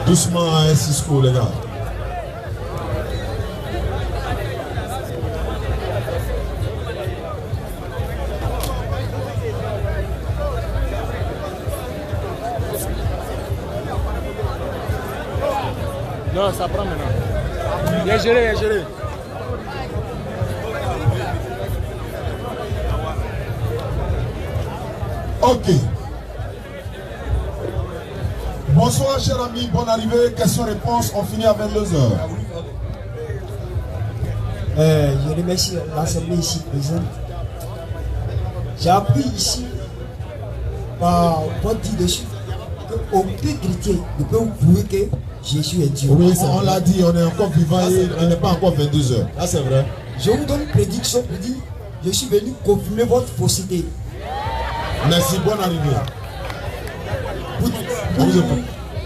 Doucement à Cisco, les gars. Non, ça prend maintenant. Il est géré, il est géré. Ok. Bonsoir chers amis, bonne arrivée. Questions-réponses, on finit à 22h. Je remercie l'Assemblée ici présente. J'ai appris ici par votre dit dessus qu'aucun chrétien ne peut vous prouver que Jésus est Dieu. Oui, on l'a dit, on est encore vivant et il n'est pas encore 22h. Là, c'est vrai. Je vous donne une prédiction pour dire je suis venu confirmer votre fausseté. Merci, bonne arrivée.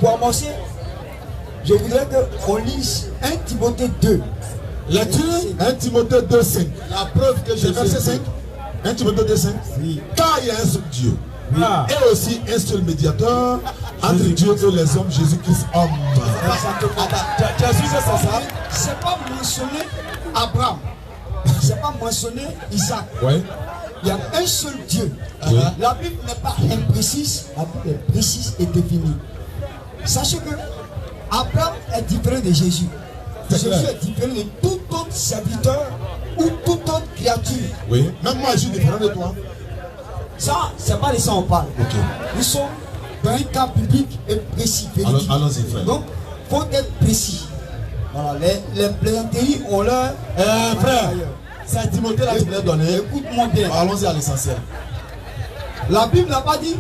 Pour commencer, je voudrais qu'on lise 1 Timothée 2. Lecture 1 Timothée 2, 5. La preuve que j'ai verset 5. 1 Timothée 2, 5. Oui. Car il y a un seul Dieu. Oui. Et aussi un seul médiateur entre Dieu et les hommes, Jésus-Christ, homme. C'est pas mentionné Abraham. C'est pas mentionné Isaac. Oui. Il y a un seul Dieu. Oui. La Bible n'est pas imprécise, la Bible est précise et définie. Sachez que Abraham est différent de Jésus. Jésus est différent de tout autre serviteur ou toute autre créature. Oui. Même moi, je suis différent de toi. Ça, c'est pas de ça qu'on parle. Okay. Nous sommes dans un cas public et précis. Allons-y, frère. Donc, il faut être précis. Voilà, les plaisanteries ont leur. Frère, c'est à Timothée là que tu l'as donné. Écoute-moi bien. Allons-y à l'essentiel. La Bible n'a pas dit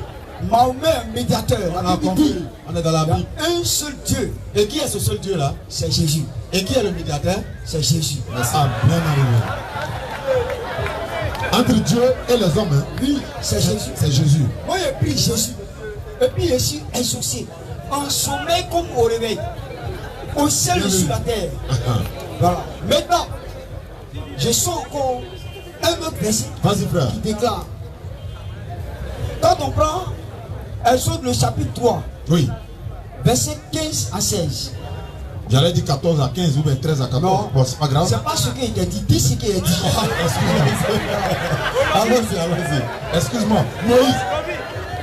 Mahomet est médiateur. La Bible dit on est dans la Bible. Un seul Dieu. Et qui est ce seul Dieu là? C'est Jésus. Et qui est le médiateur? C'est Jésus. Merci. Bien arrivé. Entre Dieu et les hommes, hein? Oui, c'est Jésus. C'est Jésus. Moi, j'ai pris Jésus. Et puis, je suis exaucé. En sommeil comme au réveil. Au ciel sur la terre. Voilà. Maintenant, je sens encore un autre verset qui déclare. Quand on prend Exode le chapitre 3, oui. Verset 15 à 16. J'allais dire 14 à 15 ou bien 13 à 14. Non, bon, c'est pas grave. C'est pas ce qui est dit, dis ce qui est dit. Allons-y, allons-y. Excuse-moi. Moïse.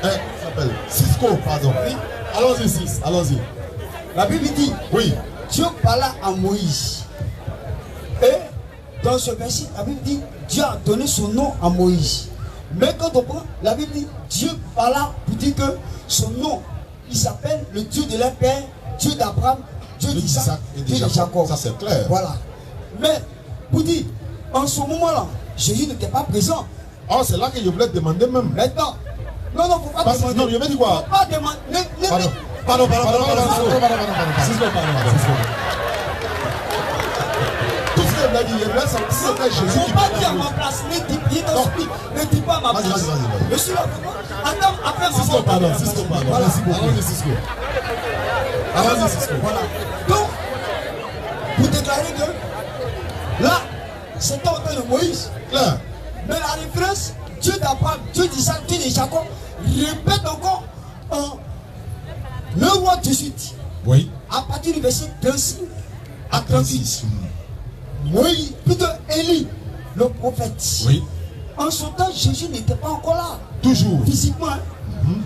Ça s'appelle Cisco, pardon. Oui. Allons-y, 6. Allons-y. La Bible dit. Oui. Dieu parla à Moïse. Et dans ce verset, la Bible dit Dieu a donné son nom à Moïse. Mais quand on prend, la Bible dit Dieu parla pour dire que son nom, il s'appelle le Dieu de leur père, Dieu d'Abraham, Dieu d'Isaac, Dieu de Jacob. Ça c'est clair. Voilà. Mais pour dire, en ce moment-là, Jésus n'était pas présent. Oh, c'est là que je voulais te demander même. Maintenant. Non, non, faut pas demander. Non, je vais dire quoi? Faut pas demander. Pardon. Tout ce que je voulais dire, c'était Jésus qui parlait. Faut pas dire à ma place. Ne dis pas à ma place. Vas-y. Je suis là. Attends, après ma Cisco, pardon. Voilà. Allons-y, Cisco. Voilà. Donc, vous déclarez que là, c'était au temps de Moïse. Claire. Mais la référence, Dieu d'Abraham, Dieu d'Isaac, Dieu de Jacob, répète encore le roi de suite. Oui. À partir du verset 35 à 36. Moïse, plutôt Élie, le prophète. Oui. En son temps, Jésus n'était pas encore là. Toujours. Physiquement.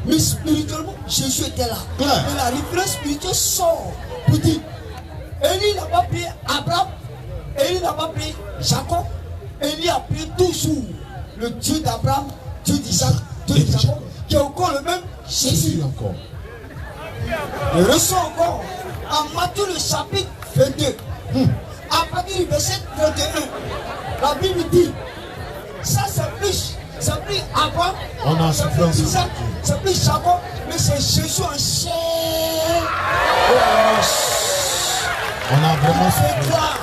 Mais spirituellement, Jésus était là. Claire. Et la référence spirituelle sort pour dire Élie n'a pas pris Abraham, Élie n'a pas pris Jacob, Élie a pris toujours le Dieu d'Abraham, Dieu d'Isaac, Dieu de Jacob, qui est encore le même Jésus. Encore. Il ressent encore en Matthieu le chapitre 22, à partir du verset 31, la Bible dit ça c'est plus Abraham, c'est plus Isaac, c'est plus Jacob, mais c'est Jésus en chair. On a vraiment fait clair.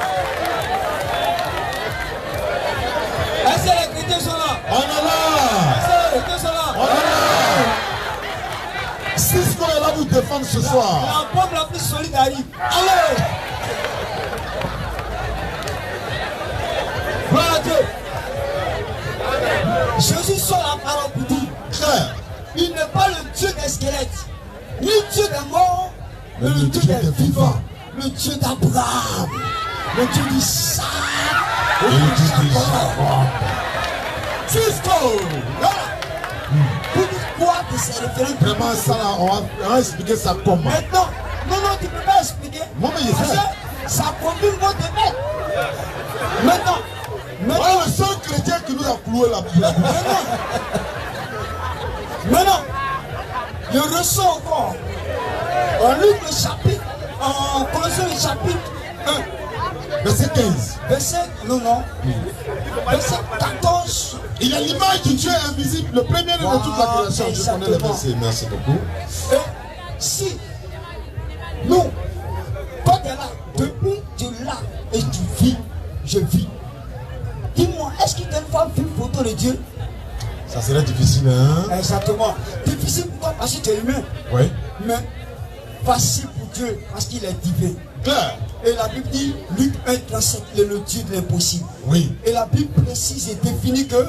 Est-ce que les chrétiens sont là? On est là. Est-ce que les chrétiens sont là? On est là. Cisco est là pour défendre ce soir. La bombe la plus solide arrive. Allez. Voilà Dieu. Jésus sort la parole pour dire. Frère. Il n'est pas le Dieu des squelettes, ni Dieu des morts, mais le Dieu des vivants, le Dieu d'Abraham, le Dieu d'Isaac, et le Dieu d'Jacob. Cisco, pour dire quoi de ces référents? Vraiment, ça là, on va expliquer ça comment. Maintenant, non, tu ne peux pas expliquer. Moi, mais je parce sais. que ça confirme votre défaite. Maintenant, Voilà le seul chrétien qui nous a cloué la bouche. maintenant, je ressens encore. On lit le chapitre, en Colossiens le chapitre 1. Verset 15. Verset 14. Il est l'image du Dieu invisible, le premier de toute la création. Je connais le verset, merci beaucoup. Et si nous, toi tu es là, depuis tu es là et tu vis, je vis. Dis-moi, est-ce qu'il t'aime pas une photo de Dieu? Ça serait difficile, hein? Exactement. Difficile pour toi parce que tu es humain. Oui. Mais facile pour Dieu parce qu'il est divin. Claire. Et la Bible dit, Luc 1:37, il est le Dieu de l'impossible. Oui. Et la Bible précise et définit que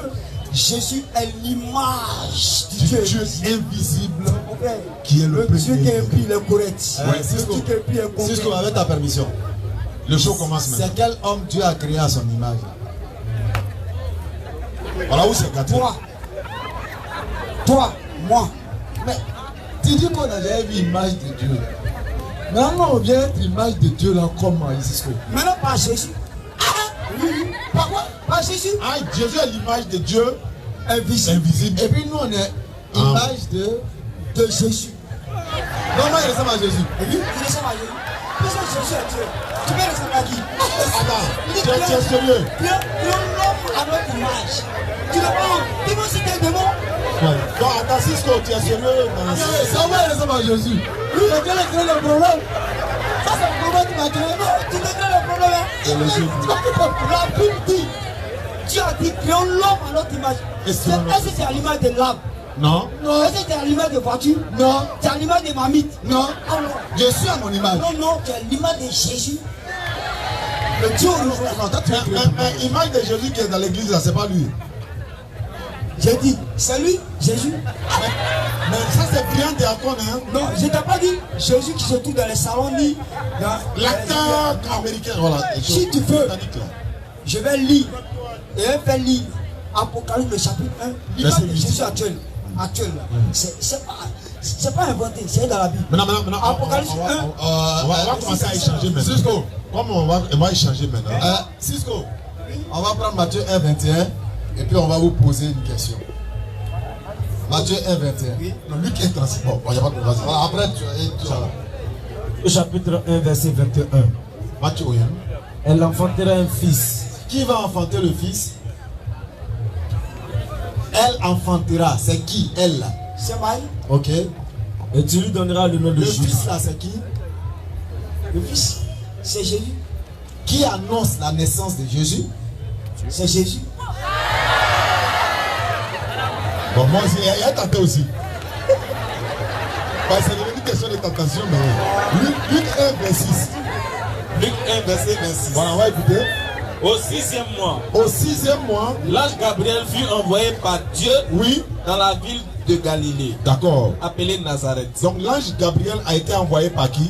Jésus est l'image du Dieu invisible, okay. Qui est le Dieu qui est premier. impie, il est correct. Ouais, Le Dieu qui est impie est correct. Cisco, avec ta permission. Le show commence maintenant. C'est quel homme Dieu a créé à son image? Voilà où c'est gâté. Toi, moi. Mais tu dis qu'on a jamais vu l'image de Dieu. Maintenant, on vient être l'image de Dieu là, comment, Cisco? Maintenant, par Jésus. Oui. Par quoi? Par Jésus. Ah, Jésus est l'image de Dieu Invisible. Et puis nous, on est l'image de Jésus. Comment il ressemble à Jésus? Oui, il ressemble à Jésus. Puisque Jésus est Dieu. Tu peux ressembler à qui? Attends, tu es sérieux? L'homme à notre image. Tu ne peux pas citer des mots. Bon, attends, Cisco, tu es sérieux? Comment il ressemble à Jésus? Oui, c'est quel est le problème? Ça, c'est le problème qui m'a créé. Non, tu te crées le problème. C'est le jeu. La Bible dit, Dieu a dit, créons l'homme à notre image. Est-ce que c'est à l'image de l'arbre? Non. Est-ce que c'est à l'image de voiture? Non. C'est à l'image de mamite? Non. Alors, Je suis à mon image. non, c'est à l'image de Jésus. Le Dieu original. Mais l'image de Jésus qui est dans l'église là, c'est pas lui. J'ai dit, c'est lui, Jésus. Mais ça c'est bien diacone, hein? Non, je t'ai pas dit Jésus qui se trouve dans les salons ni dans L'acteur américain, voilà. Si tu veux, je vais lire et elle fait lire Apocalypse le chapitre 1. L'image de Jésus actuel. C'est pas inventé, c'est dans la Bible. Maintenant, Apocalypse 1. On va commencer à échanger maintenant. Cisco, comment on va échanger maintenant? Cisco, on va prendre Matthieu 1:21 et puis on va vous poser une question. Matthieu 1:21. Oui. Non, Luc est transit. Bon, il n'y a pas de problème. Après, tu vas là. Au chapitre 1, verset 21. Matthieu, Elle enfantera un fils. qui va enfanter le fils? Elle enfantera. C'est qui, elle là? C'est Marie. Ok. Et tu lui donneras le nom de Le Jésus. fils là, c'est qui? Le fils, c'est Jésus. Qui annonce la naissance de Jésus? C'est Jésus. Bon, moi aussi, il y a tenté aussi. Bah, c'est devenu une question de tentation, mais Luc 1, verset 6. Luc 1, verset 26. Voilà, on va écouter. Au 6e mois, Au 6e mois, l'ange Gabriel fut envoyé par Dieu oui, dans la ville de Galilée, d'accord. appelée Nazareth. Donc l'ange Gabriel a été envoyé par qui?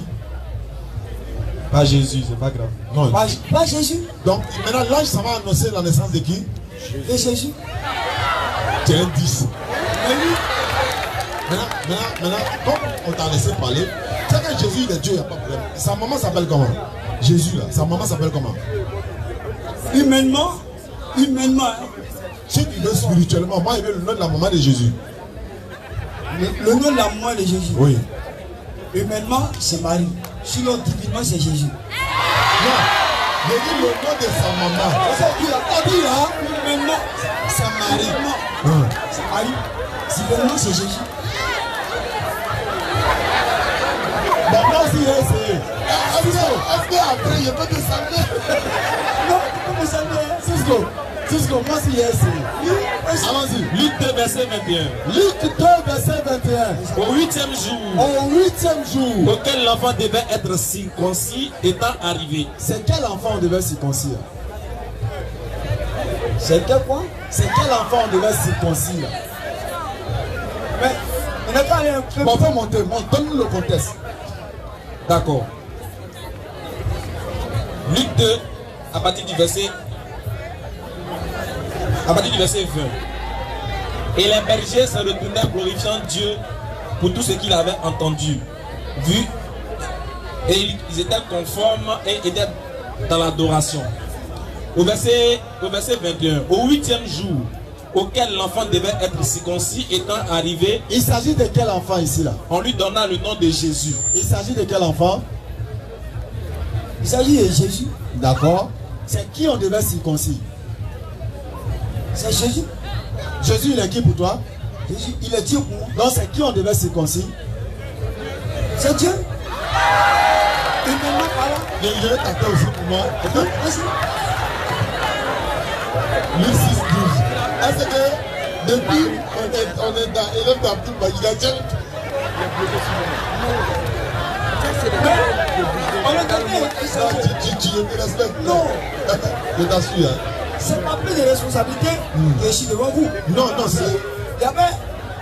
Pas Jésus, c'est pas grave. Non. Pas Jésus. Donc maintenant l'ange, ça va annoncer la naissance de qui? Et Jésus. C'est un 10. Et lui, Maintenant, comme on t'a laissé parler, c'est que Jésus il est Dieu, il n'y a pas de problème. Sa maman s'appelle comment? Jésus là, sa maman s'appelle comment? humainement, hein, Si tu veux spirituellement, moi il veut le nom de la maman de Jésus. le nom de la maman de Jésus. Oui. Humainement, c'est Marie. Sinon, divinement, c'est Jésus. Non, j'ai dit le nom de sa maman. C'est dit là, humainement, c'est Marie. Hein. C'est Marie. Divinement, c'est Jésus. Bon, moi aussi j'ai essayé. Est-ce qu'après je peux te saluer? Non, tu peux me saluer. Cisco, moi aussi j'ai essayé. Allons-y. Luc 2, verset 21. Luc 2, verset 21. Au 8e jour, Au 8e jour, auquel l'enfant devait être circoncis, étant arrivé. c'est quel enfant on devait circoncire? C'est quel point? C'est quel enfant on devait circoncire? Mais on n'a pas un peu. Bon, on peut monter, donne-nous le contexte. D'accord. Luc 2, à partir du verset 20. Et les bergers se retournèrent glorifiant Dieu pour tout ce qu'ils avaient entendu, vu, et ils étaient conformes et étaient dans l'adoration. Au verset 21, au 8e jour, auquel l'enfant devait être circoncis étant arrivé. Il s'agit de quel enfant ici là? On lui donna le nom de Jésus. Il s'agit de quel enfant? Il s'agit de Jésus. D'accord. C'est qui on devait circoncire? C'est Jésus. Jésus il est qui pour toi? Jésus, il est Dieu pour moi. Donc c'est qui on devait circoncire? C'est Dieu. Et maintenant par là. Il est à toi aussi pour moi. Vas-y. Luc 6, 12. Est-ce que depuis on est dans élève d'Abdou, il a déjà. On est donné. Tu me respectes. Non. Je t'assure. C'est pas plus de responsabilité que je suis devant vous. Non, c'est. Il y avait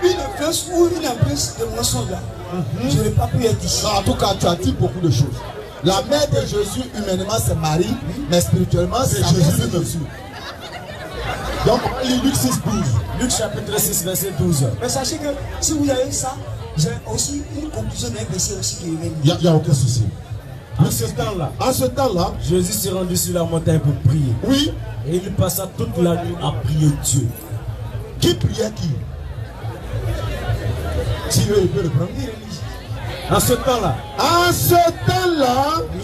une influence ou une influence de mon son là. Je n'ai pas pu être ici. Non, en tout cas, tu as dit beaucoup de choses. La mère de Jésus, humainement, c'est Marie, mais spirituellement, c'est Jésus. Donc, Luc 6, 12. Luc chapitre 6, verset 12. Mais sachez que si vous avez ça, j'ai aussi une conclusion d'un verset aussi qui est Il n'y a aucun souci. En ce temps-là, Jésus s'est rendu sur la montagne pour prier. Oui. Et il passa toute la nuit à prier Dieu. Qui priait qui? Si il peut le prendre. En ce temps-là,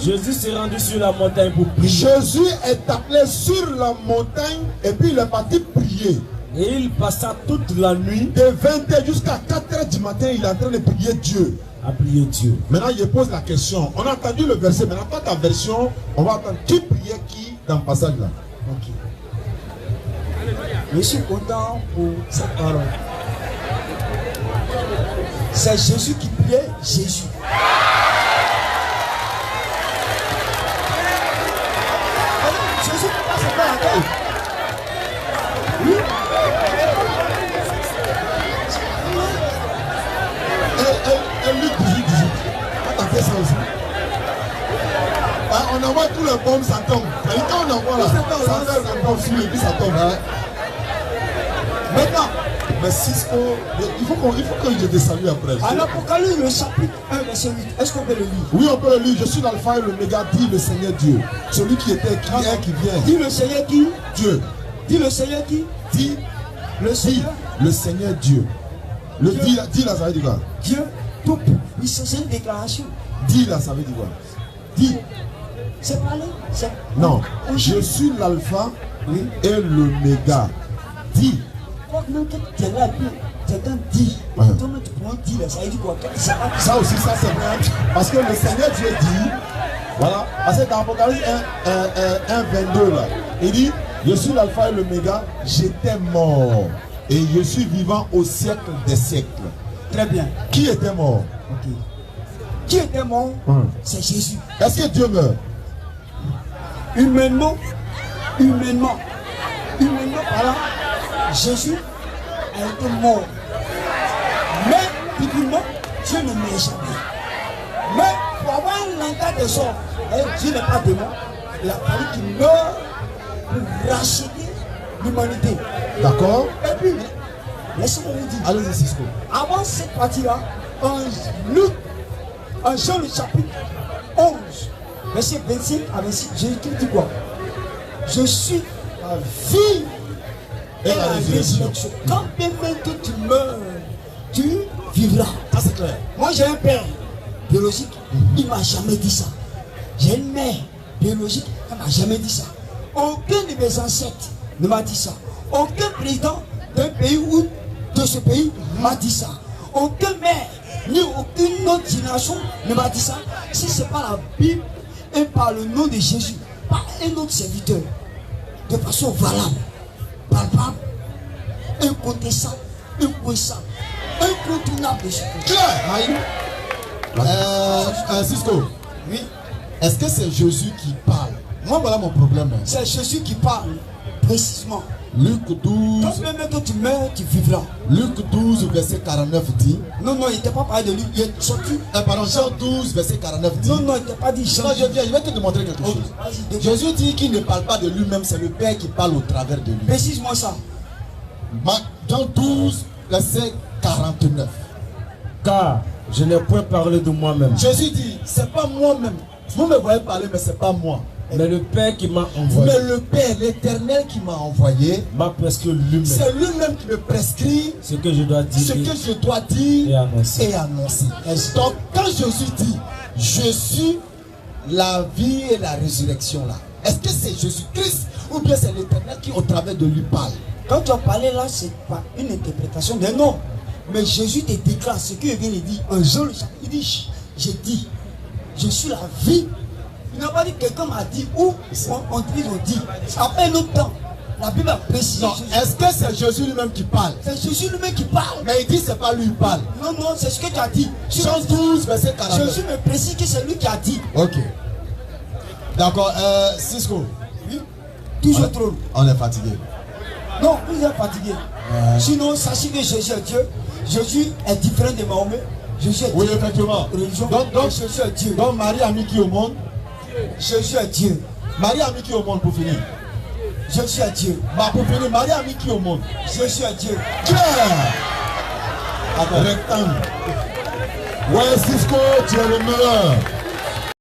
Jésus s'est rendu sur la montagne pour prier. Jésus est appelé sur la montagne et puis il est parti prier. Et il passa toute la nuit de 20h jusqu'à 4h du matin, il est en train de prier Dieu. À prier Dieu. Maintenant, il pose la question. On a entendu le verset, maintenant, pas ta version. On va attendre qui priait qui dans le passage là. Ok. Je suis content pour cette parole. C'est Jésus qui priait Jésus. Jésus ne passe pas la terre. Oui. Et Luc 18. Attendez ça aussi. On envoie tous les bombes, ça tombe. Et quand on envoie là, ça fait la bombe sur et puis ça tombe. Maintenant, mais Cisco, il faut que je te salue après. En Apocalypse, le chapitre 1, verset 8, est-ce qu'on peut le lire? Oui, on peut le lire. Je suis l'alpha et l'oméga, dit le Seigneur Dieu. Celui qui était, qui est, qui vient. Dit le Seigneur qui? Dieu. Dit le Seigneur qui? Dit le Seigneur. Le Seigneur Dieu. Le Dieu. Dit là, ça veut dire quoi? Dieu tout puissant, c'est une déclaration. Dit là, ça veut dire quoi? Dit. C'est parler. Non. Je suis l'alpha et l'oméga. Dit. Quelqu'un dit, tu prends dit là, ça veut dire quoi? Ça aussi, ça c'est vrai. Parce que le Seigneur Dieu dit, voilà, parce que dans Apocalypse 1, 22 là, il dit, je suis l'alpha et l'oméga, j'étais mort et je suis vivant au siècle des siècles. Très bien. Qui était mort? Okay. Qui était mort? C'est Jésus. Est-ce que Dieu meurt? Humainement, voilà. Jésus a été mort. Mais, bibliquement, Dieu ne meurt jamais. Mais, pour avoir l'entente des sorts, Dieu n'est pas démon. Il a fallu qu'il meure pour racheter l'humanité. D'accord. Et puis, laissez-moi vous dire. Allez-y, Cisco. Avant cette partie-là, en Jean le chapitre 11, verset 25 à 26, Jésus dit quoi? Je suis la vie et la résurrection. Quand bien même que tu meurs, tu vivras. Ça c'est clair. Moi j'ai un père biologique, il ne m'a jamais dit ça. J'ai une mère biologique, elle ne m'a jamais dit ça. Aucun de mes ancêtres ne m'a dit ça. Aucun président d'un pays ou de ce pays m'a dit ça. Aucun maire, ni aucune autre génération ne m'a dit ça. Si ce n'est pas la Bible et par le nom de Jésus, par un autre serviteur, de façon valable, palpable, incontestable, impuissable, incontournable de ce côté. Claire. Cisco. Oui. Est-ce que c'est Jésus qui parle? Moi, voilà mon problème. C'est Jésus qui parle. précisément. Luc 12, Quand même que tu meurs, tu vivras. Luc 12, verset 49 dit. Non, non, il n'était pas parlé de lui. Il est sorti. Pardon, Jean 12, verset 49 dit. Non, non, il n'était pas dit Jean. Non, je viens, je vais te démontrer quelque chose. Vas-y, Jésus dit qu'il ne parle pas de lui-même, c'est le Père qui parle au travers de lui. précise-moi ça. Jean 12, verset 49. Car je n'ai point parlé de moi-même, Jésus dit, c'est pas moi-même. Vous me voyez parler, mais c'est pas moi. mais le Père qui m'a envoyé Mais le Père, l'Éternel qui m'a envoyé, m'a prescrit lui-même c'est lui-même qui me prescrit ce que je dois dire ce que je dois dire et annoncer. et annoncer. Donc, quand Jésus dit, je suis la vie et la résurrection là, est-ce que c'est Jésus-Christ ou bien c'est l'Éternel qui au travers de lui parle? Quand tu as parlé là, c'est pas une interprétation des noms. Mais Jésus te déclare ce qu'il vient de dire. Un jour, il dit, j'ai dit, je suis la vie. Il n'a pas dit quelqu'un m'a dit ou on dit. Après un autre temps, la Bible a précisé. Non, est-ce que c'est Jésus lui-même qui parle? C'est Jésus lui-même qui parle. Mais il dit c'est pas lui qui parle. Non, non, c'est ce que tu as dit. Jean 12, verset 49. Jésus me précise que c'est lui qui a dit. Ok. D'accord, Cisco. Oui. Toujours trop. On est fatigué. Non, vous êtes fatigué. Sinon, sachez que Jésus est Dieu. Jésus est différent de Mahomet. Jésus est Oui, Dieu. effectivement. Religion. Donc, Jésus est Dieu. donc Marie a mis qui au monde? Jésus est Dieu. Marie a mis qui au monde pour finir? Jésus est Dieu. Bah, pour finir, Marie a mis qui au monde? Jésus est Dieu. Claire. Rectangle. Ouais, Cisco, tu es le meilleur.